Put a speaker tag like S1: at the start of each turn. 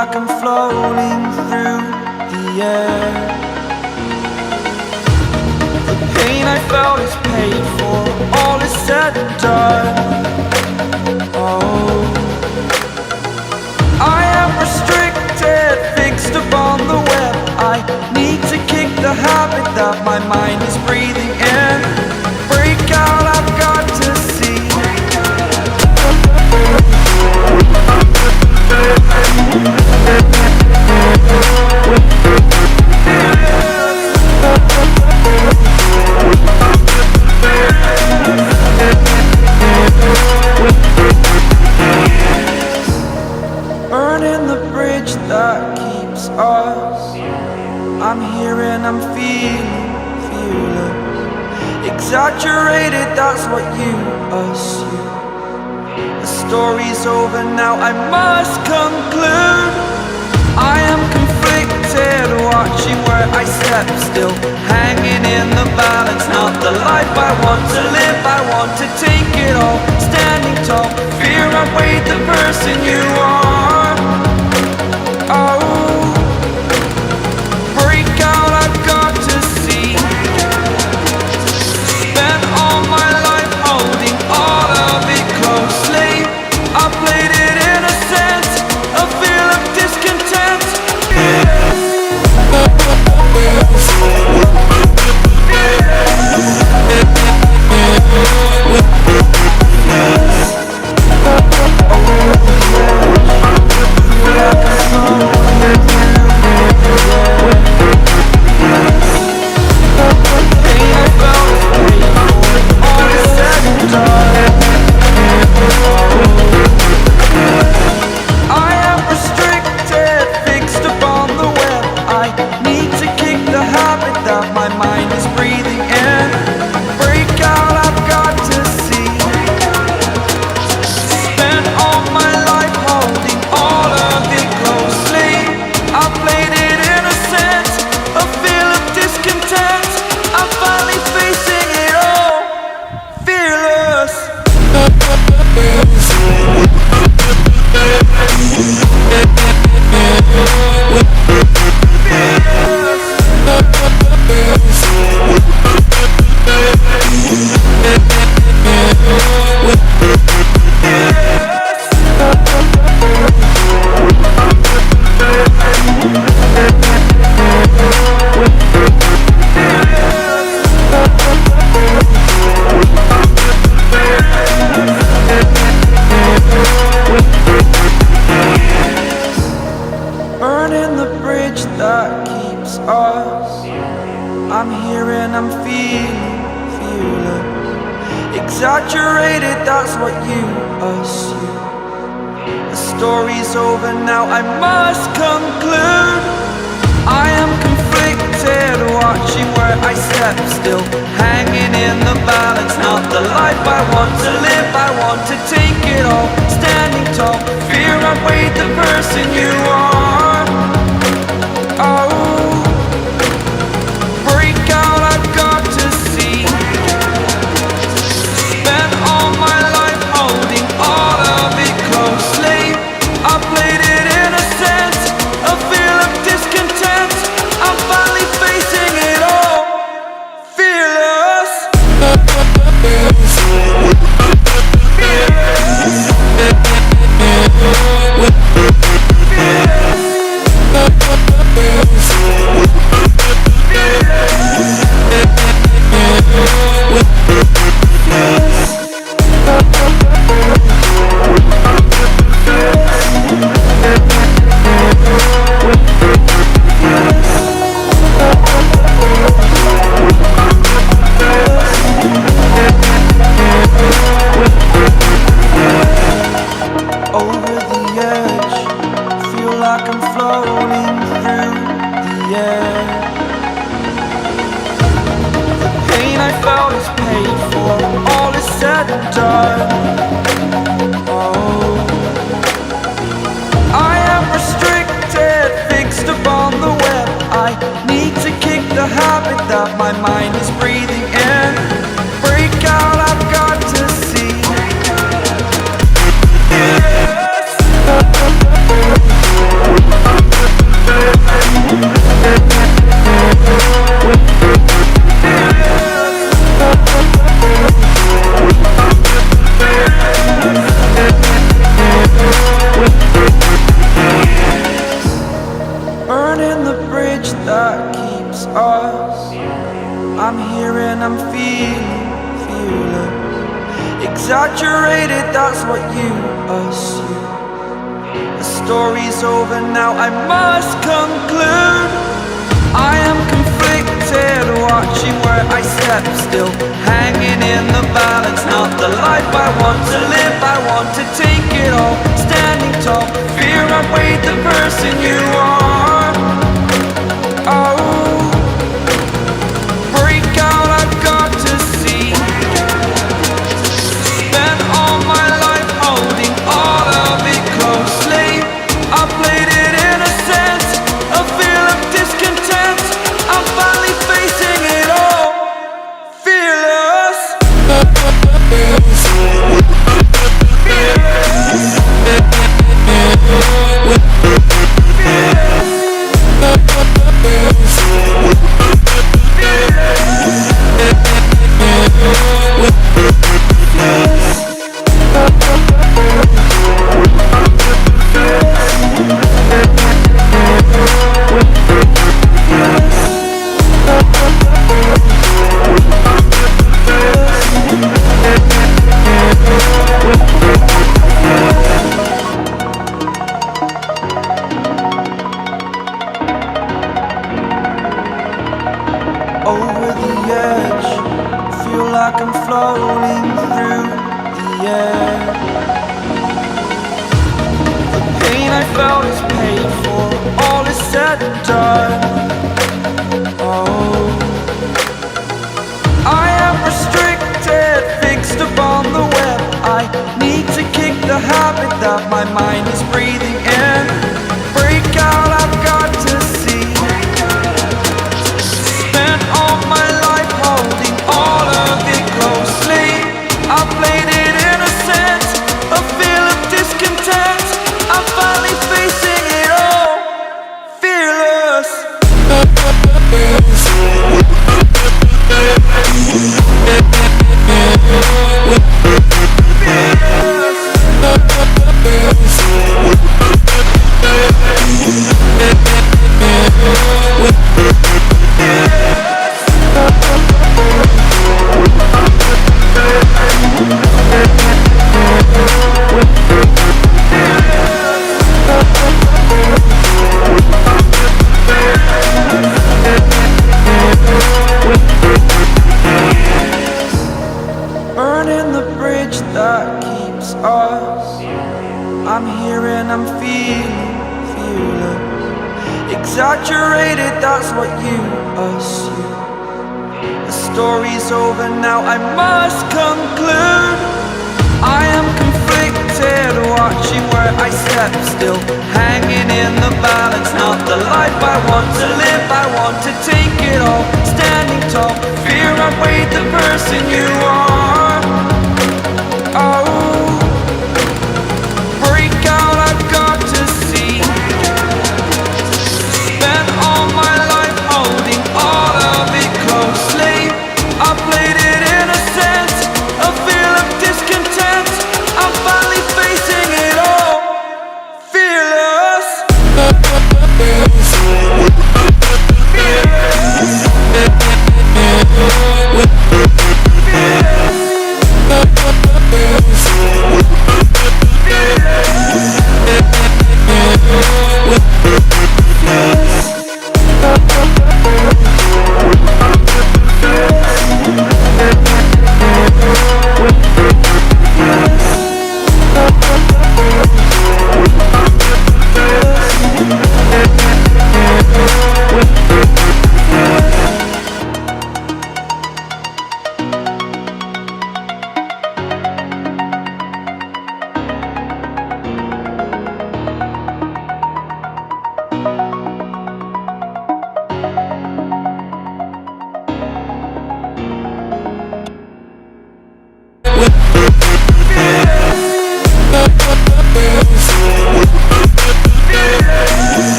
S1: like I'm floating through the air. The pain I felt is paid for, all is said and done. Oh, I am restricted, fixed upon the web. I need to kick the habit that my mind is breathing in. Break out, I've got to see. Burning the bridge that keeps us. I'm here and I'm fearless. Exaggerated, that's what you assume. The story's over now, I must conclude. I am conflicted, watching where I step still, hanging in the balance. Not the life I want to live, I want to take it all. Standing tall, fear outweighed the person you are. Oh, break out, I've got to see. Spent all my life holding all of it closely. I played it in a sense, a feel of discontent. Burning the bridge that keeps us. I'm here and I'm fearless. Exaggerated, that's what you assume. The story's over now, I must conclude. I am conflicted, watching where I step still, hanging in the balance. Not the life I want to live, I want to take it all. Standing tall, fear outweighed the person you are. Oh, break out, I've got to see. Spent all my life holding all of it closely. I played it in a sense, a feel of discontent. I'm finally facing it all, fearless. Over the edge, feel like I'm floating through the air. The pain I felt is paid for, all is said and done. Oh, I am restricted, fixed upon the web. I need to kick the habit that my mind is breathing in. Break out, I've got to see. Yeah. that keeps us. I'm here and I'm feeling fearless. Exaggerated, that's what you assume. The story's over now, I must conclude. I am conflicted, watching where I step still, hanging in the balance. Not the life I want to live, I want to take it all, standing tall. Fear outweighed the person you are. Oh, break out, I've got to see. Spent all my life holding all of it closely. I played it innocent, a feel of discontent. I'm finally facing it all, fearless. Over the edge, feel like I'm floating through the air. The pain I felt is paid for, all is said and done. Oh, I am restricted, fixed upon the web. I need to kick the habit that my mind is breathing in. Break out, I've got to see. Spent all my life holding all of it closely. I played it innocent, a feel of discontent. I'm finally facing it all, fearless. Burning the bridge that keeps us. I'm here and I'm feeling fearless. Exaggerated, that's what you assume. The story's over now, I must conclude. I am conflicted, watching where I step still, hanging in the balance. Not the life I want to live, I want to take it all, standing tall. Fear outweighed the person you are.